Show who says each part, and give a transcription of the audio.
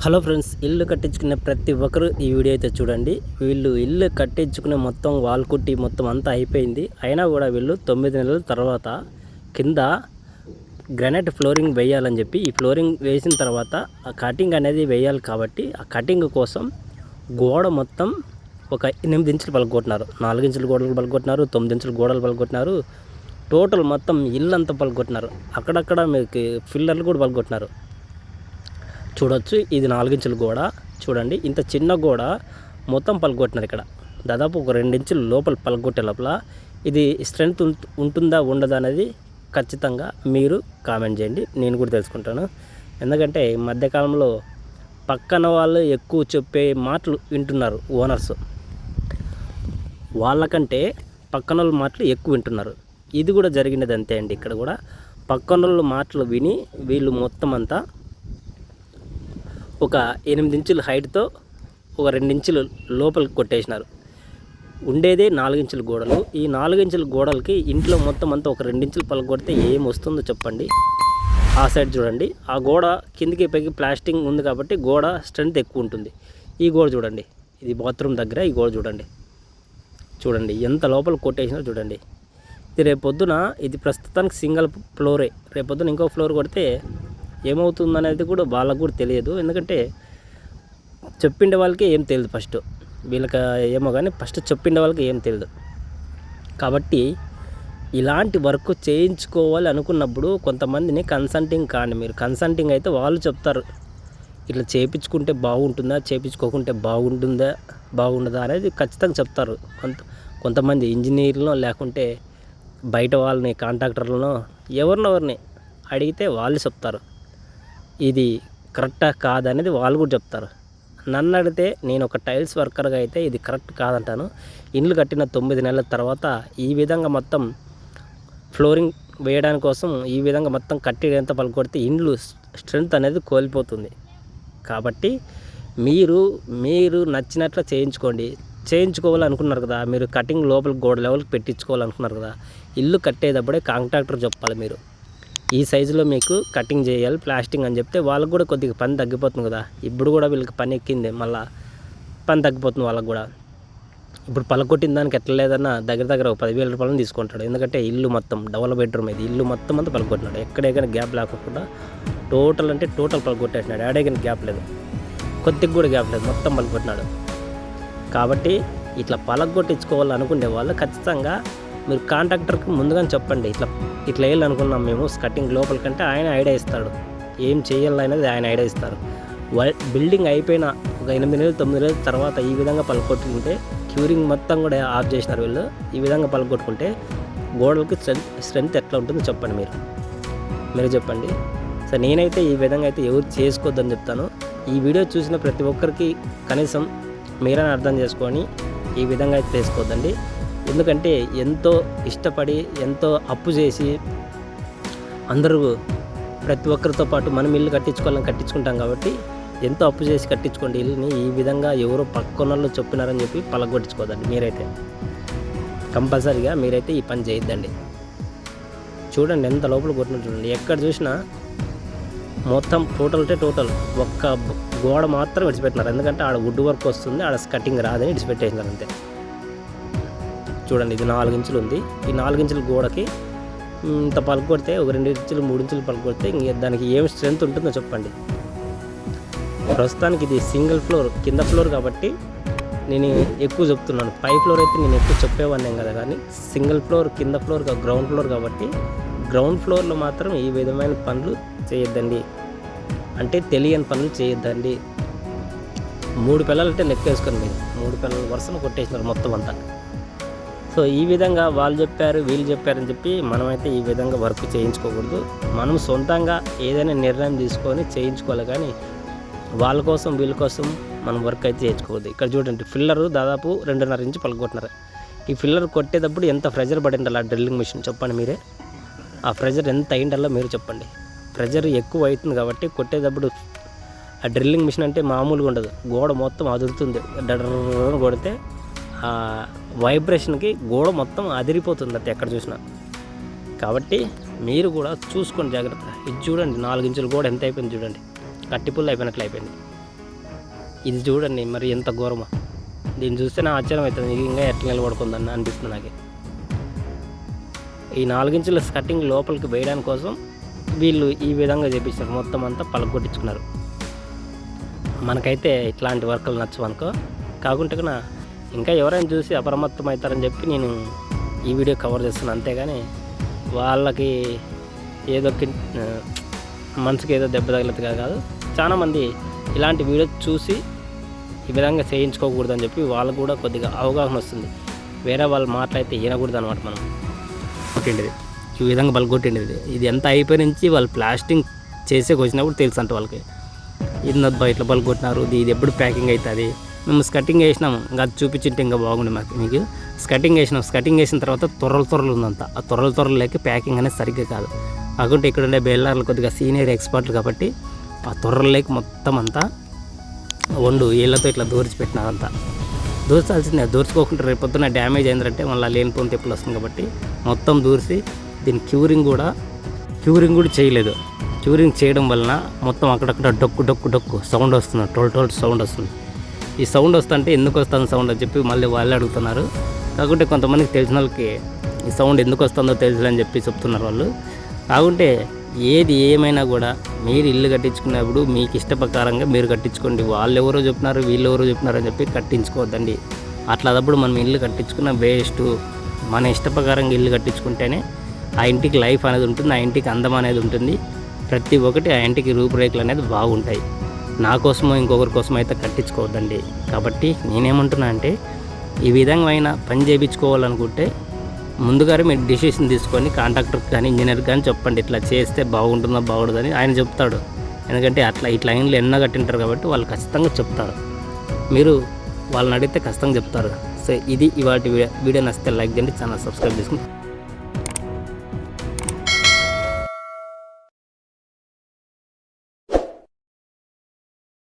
Speaker 1: Hello friends, ఇల్లు కట్టించుకునే ప్రతి ఒక్కరు ఈ వీడియో అయితే చూడండి. వీళ్ళు ఇల్లు కట్టించుకునే మొత్తం వాల్ కుట్టి మొత్తం అంతా అయిపోయింది. అయినా కూడా వీళ్ళు 9 నెలల తర్వాత కింద గ్రానైట్ ఫ్లోరింగ్ వేయాలని చెప్పి ఈ ఫ్లోరింగ్ వేసిన తర్వాత ఆ కటింగ్ అనేది వేయాలి. కాబట్టి ఆ కటింగ్ కోసం గోడ మొత్తం ఒక 8 ఇంచులు పలగొట్టినారు, 4 ఇంచుల గోడలు పలగొట్టినారు, 9 ఇంచుల గోడలు పలగొట్టినారు. టోటల్ మొత్తం ఇల్లు అంతా పలగొట్టినారు. అక్కడక్కడ మీకు ఫిల్లర్లు కూడా పలగొట్టినారు. చూడొచ్చు, ఇది 4 ఇంచుల గోడ. చూడండి, ఇంత చిన్న గోడ మొత్తం పలగొట్టినారు. ఇక్కడ దాదాపు ఒక 2 ఇంచులు లోపల పలగొట్టే లోపల ఇది స్ట్రెంత్ ఉంటుందా ఉండదా అనేది ఖచ్చితంగా మీరు కామెంట్ చేయండి. నేను కూడా తెలుసుకుంటాను. ఎందుకంటే ఈ మధ్యకాలంలో పక్కన వాళ్ళు ఎక్కువ చెప్పే మాటలు వింటున్నారు. ఓనర్స్ వాళ్ళకంటే పక్కన వాళ్ళ మాటలు ఎక్కువ వింటున్నారు. ఇది కూడా జరిగినది అంతే అండి. ఇక్కడ కూడా పక్కన వాళ్ళ మాటలు విని వీళ్ళు మొత్తం అంతా ఒక 8 ఇంచుల హైట్తో ఒక 2 ఇంచులు లోపలికి కొట్టేసినారు. ఉండేదే 4 ఇంచుల గోడలు. ఈ 4 ఇంచుల గోడలకి ఇంట్లో మొత్తం అంతా ఒక 2 ఇంచులు పలగొడితే ఏం వస్తుందో చెప్పండి. ఆ సైడ్ చూడండి, ఆ గోడ కిందికి పైకి ప్లాస్టింగ్ ఉంది కాబట్టి గోడ స్ట్రెంత్ ఎక్కువ ఉంటుంది. ఈ గోడ చూడండి, ఇది బాత్రూమ్ దగ్గర ఈ గోడ చూడండి ఎంత లోపల కొట్టేసినారో చూడండి. ఇది రేపొద్దున ఇది ప్రస్తుతానికి సింగిల్ ఫ్లోరే. రేపొద్దున ఇంకో ఫ్లోర్ కొడితే ఏమవుతుందనేది కూడా వాళ్ళకు కూడా తెలియదు. ఎందుకంటే చెప్పిండే వాళ్ళకి ఏం తెలియదు. ఫస్ట్ వీళ్ళకి ఏమో కానీ ఫస్ట్ చెప్పిండే వాళ్ళకి ఏం తెలియదు. కాబట్టి ఇలాంటి వర్క్ చేయించుకోవాలి అనుకున్నప్పుడు కొంతమందిని కన్సల్టింగ్ కానీ, మీరు కన్సల్టింగ్ అయితే వాళ్ళు చెప్తారు ఇట్లా చేయించుకుంటే బాగుంటుందా, చేయించుకోకుంటే బాగుండదా అనేది ఖచ్చితంగా చెప్తారు. కొంతమంది ఇంజనీర్లను లేకుంటే బయట వాళ్ళని కాంట్రాక్టర్లను ఎవరిని అడిగితే వాళ్ళు చెప్తారు ఇది కరెక్టా కాదనేది వాళ్ళు కూడా చెప్తారు. నన్ను అడిగితే నేను ఒక టైల్స్ వర్కర్గా అయితే ఇది కరెక్ట్ కాదంటాను. ఇండ్లు కట్టిన 9 నెలల తర్వాత ఈ విధంగా మొత్తం ఫ్లోరింగ్ వేయడానికి కోసం ఈ విధంగా మొత్తం కట్టేంత పలకొడితే ఇండ్లు స్ట్రెంత్ అనేది కోల్పోతుంది. కాబట్టి మీరు నచ్చినట్లు చేయించుకోవాలనుకున్నారు కదా, మీరు కటింగ్ లోపల గోడ లెవెల్కి పెట్టించుకోవాలనుకున్నారు కదా, ఇల్లు కట్టేటప్పుడే కాంట్రాక్టర్ చెప్పాలి మీరు ఈ సైజులో మీకు కటింగ్ చేయాలి ప్లాస్టింగ్ అని చెప్తే వాళ్ళకు కూడా కొద్దిగా పని తగ్గిపోతుంది కదా. ఇప్పుడు కూడా వీళ్ళకి పని ఎక్కింది, మళ్ళీ పని తగ్గిపోతుంది వాళ్ళకు కూడా. ఇప్పుడు పలకొట్టిన దానికి ఎట్లా లేదన్నా దగ్గర ఒక 10,000 రూపాయలను తీసుకుంటాడు. ఎందుకంటే ఇల్లు మొత్తం డబుల్ బెడ్రూమ్, ఇది ఇల్లు మొత్తం అంతా పలకొట్టినాడు. ఎక్కడెక్కడ గ్యాప్ లేకుండా టోటల్ పలకొట్టేసినాడు. ఏడేగాని గ్యాప్ లేదు, కొద్దిగా కూడా గ్యాప్ లేదు, మొత్తం పలకొట్టినాడు. కాబట్టి ఇట్లా పలగొట్టించుకోవాలనుకునే వాళ్ళు ఖచ్చితంగా మీరు కాంట్రాక్టర్కి ముందుగానే చెప్పండి, ఇట్లా వేయాలనుకున్నాం మేము కటింగ్ లోపల కంటే ఆయన ఐడియా ఇస్తాడు. ఏం చేయాలనేది ఆయన ఐడియా ఇస్తారు. బిల్డింగ్ అయిపోయిన ఒక 8 నెలలు 9 నెలల తర్వాత ఈ విధంగా పలగొట్టుకుంటే క్యూరింగ్ మొత్తం కూడా ఆఫ్ చేసినారు వీళ్ళు. ఈ విధంగా పలగొట్టుకుంటే గోడలకి స్ట్రెంత్ ఎట్లా ఉంటుందో చెప్పండి మీరు చెప్పండి. సో నేనైతే ఈ విధంగా అయితే ఎవరు చేసుకోవద్దని చెప్తాను. ఈ వీడియో చూసిన ప్రతి ఒక్కరికి కనీసం మీరైనా అర్థం చేసుకొని ఈ విధంగా అయితే చేసుకోవద్దండి. ఎందుకంటే ఎంతో ఇష్టపడి ఎంతో అప్పు చేసి అందరూ ప్రతి ఒక్కరితో పాటు మనం ఇల్లు కట్టించుకుంటాం కాబట్టి ఎంతో అప్పు చేసి కట్టించుకోండి ఇల్లుని. ఈ విధంగా ఎవరో పక్కన వాళ్ళు చెప్పినారని చెప్పి పలగొట్టించుకోదండి. మీరైతే కంపల్సరీగా మీరైతే ఈ పని చేయొద్దండి. చూడండి ఎంత లోపల కొట్టిన చూడండి. ఎక్కడ చూసినా మొత్తం టోటల్ ఒక్క గోడ మాత్రం విడిచిపెట్టినారు. ఎందుకంటే ఆడ వుడ్ వర్క్ వస్తుంది, ఆడ కటింగ్ రాదని విడిచిపెట్టేసినారు అంతే. చూడండి, ఇది 4 ఇంచులు ఉంది. ఈ 4 ఇంచుల గోడకి ఇంత పలకొడితే ఒక 2 ఇంచులు 3 ఇంచులు పలకొడితే ఇంక దానికి ఏం స్ట్రెంత్ ఉంటుందో చెప్పండి. ప్రస్తుతానికి ఇది సింగిల్ ఫ్లోర్, కింద ఫ్లోర్ కాబట్టి నేను ఎక్కువ చెప్తున్నాను. పై ఫ్లోర్ అయితే నేను ఎక్కువ చెప్పేవాడిని కదా, కానీ సింగిల్ ఫ్లోర్ కింద ఫ్లోర్ గ్రౌండ్ ఫ్లోర్ కాబట్టి గ్రౌండ్ ఫ్లోర్లో మాత్రం ఈ విధమైన పనులు చేయొద్దండి. అంటే తెలియని పనులు చేయొద్దండి. 3 పిల్లలు అంటే లెక్కేసుకొని మీరు 3 పిల్లల వరుసను కొట్టేసినారు మొత్తం అంతా. సో ఈ విధంగా వాళ్ళు చెప్పారు వీళ్ళు చెప్పారని చెప్పి మనమైతే ఈ విధంగా వర్క్ చేయించుకోకూడదు. మనం సొంతంగా ఏదైనా నిర్ణయం తీసుకొని చేయించుకోవాలి, కానీ వాళ్ళ కోసం వీళ్ళ కోసం మనం వర్క్ అయితే చేయించుకోవద్దు. ఇక్కడ చూడండి, ఫిల్లర్ దాదాపు 2.5 ఇంచు పలగొట్టినారు. ఈ ఫిల్లర్ కొట్టేటప్పుడు ఎంత ప్రెజర్ పడిండాలి ఆ డ్రిల్లింగ్ మిషన్ చెప్పండి మీరే. ఆ ప్రెజర్ ఎంత అయిండాలో మీరు చెప్పండి. ప్రెజర్ ఎక్కువ అవుతుంది కాబట్టి కొట్టేటప్పుడు ఆ డ్రిల్లింగ్ మిషన్ అంటే మామూలుగా ఉండదు, గోడ మొత్తం అదురుతుంది. డర్రని కొడితే ఆ వైబ్రేషన్కి గోడ మొత్తం అదిరిపోతుంది అది ఎక్కడ చూసినా. కాబట్టి మీరు కూడా చూసుకోండి జాగ్రత్త. ఇది చూడండి, 4 ఇంచుల గోడ ఎంత అయిపోయింది చూడండి, కట్టిపుల్లు అయిపోయినట్లు అయిపోయింది. ఇది చూడండి మరి ఎంత ఘోరమో. దీన్ని చూస్తేనే ఆశ్చర్యం అవుతుంది, ఇంకా ఎట్లా నిలబడుకుందని అనిపిస్తుంది నాకు. ఈ 4 ఇంచుల స్కటింగ్ లోపలికి వేయడానికి కోసం వీళ్ళు ఈ విధంగా చేపించారు, మొత్తం అంతా పలగొట్టించుకున్నారు. మనకైతే ఇట్లాంటి వర్కులు నచ్చవనుకో, కాకుంటే కూడా ఇంకా ఎవరైనా చూసి అప్రమత్తం అవుతారని చెప్పి నేను ఈ వీడియో కవర్ చేస్తున్నాను. అంతేగాని వాళ్ళకి ఏదో మనసుకి ఏదో దెబ్బ తగిలినట్టుగా కాదు. చాలామంది ఇలాంటి వీడియో చూసి ఈ విధంగా చేయించుకోకూడదని చెప్పి వాళ్ళకు కూడా కొద్దిగా అవగాహన వస్తుంది. వేరే వాళ్ళు మాట్లాడితే వినకూడదు అనమాట. మనం కొట్టిండేది ఈ విధంగా బలగొట్టిండేది, ఇది ఎంత అయిపోయి నుంచి వాళ్ళు ప్లాస్టింగ్ చేసేకి వచ్చినప్పుడు తెలుసు అంట వాళ్ళకి. ఇది ఇట్లా బలగొట్టినారు, ఇది ఎప్పుడు ప్యాకింగ్ అవుతుంది. మేము స్కటింగ్ వేసినాము, ఇంకా అది చూపించింటే ఇంకా బాగుంది మీకు. స్కటింగ్ వేసిన తర్వాత తొర్రలు ఉందంతా. ఆ తొర్రలు లేక ప్యాకింగ్ అనేది సరిగ్గా కాదు. కాకుంటే ఇక్కడ ఉండే బెల్లార్లు కొద్దిగా సీనియర్ ఎక్స్పర్ట్లు కాబట్టి ఆ తొర్రలు లేక మొత్తం అంతా ఏళ్ళతో ఇట్లా దూర్చిపెట్టినారంతా. దూర్చాల్సిందే, దూర్చుకోకుండా రేపు పొద్దున్న డ్యామేజ్ అయిందంటే మళ్ళీ లేనిపోని తెప్పులు వస్తుంది కాబట్టి మొత్తం దూర్చి దీని క్యూరింగ్ కూడా చేయలేదు. క్యూరింగ్ చేయడం వలన మొత్తం అక్కడక్కడ డొక్కు సౌండ్ వస్తుంది, టోల్ సౌండ్ వస్తుంది. ఈ సౌండ్ వస్తుంటే ఎందుకు వస్తుంది సౌండ్ అని చెప్పి మళ్ళీ వాళ్ళే అడుగుతున్నారు. కాకుంటే కొంతమందికి తెలిసిన వాళ్ళకి ఈ సౌండ్ ఎందుకు వస్తుందో తెలుసులని చెప్పి చెప్తున్నారు వాళ్ళు. కాకుంటే ఏది ఏమైనా కూడా మీరు ఇల్లు కట్టించుకున్నప్పుడు మీకు ఇష్ట ప్రకారంగా మీరు కట్టించుకోండి. వాళ్ళు ఎవరో చెప్పినారు వీళ్ళు ఎవరో చెప్పినారు అని చెప్పి కట్టించుకోవద్దండి. అట్లాదప్పుడు మనం ఇల్లు కట్టించుకున్న వేస్ట్. మన ఇష్ట ప్రకారంగా ఇల్లు కట్టించుకుంటేనే ఆ ఇంటికి లైఫ్ అనేది ఉంటుంది, ఆ ఇంటికి అందం అనేది ఉంటుంది. ప్రతి ఒక్కటి ఆ ఇంటికి రూపురేఖలు అనేది బాగుంటాయి. నా కోసమో ఇంకొకరి కోసం అయితే కట్టించుకోవద్దండి. కాబట్టి నేనేమంటున్నా అంటే ఈ విధమైన పని చేయించుకోవాలనుకుంటే ముందుగానే మీరు డిసిషన్ తీసుకొని కాంట్రాక్టర్కి కానీ ఇంజనీర్కి కానీ చెప్పండి, ఇట్లా చేస్తే బాగుంటుందో బాగుంటుందని ఆయన చెప్తాడు. ఎందుకంటే ఇట్లా లైన్లు ఎన్నో కట్టింటారు కాబట్టి వాళ్ళు ఖచ్చితంగా చెప్తారు. మీరు వాళ్ళని అడిగితే ఖచ్చితంగా చెప్తారు. సో ఇది ఇవాటి వీడియో నచ్చితే లైక్ చేయండి, ఛానల్ సబ్స్క్రైబ్ చేసుకుంటారు.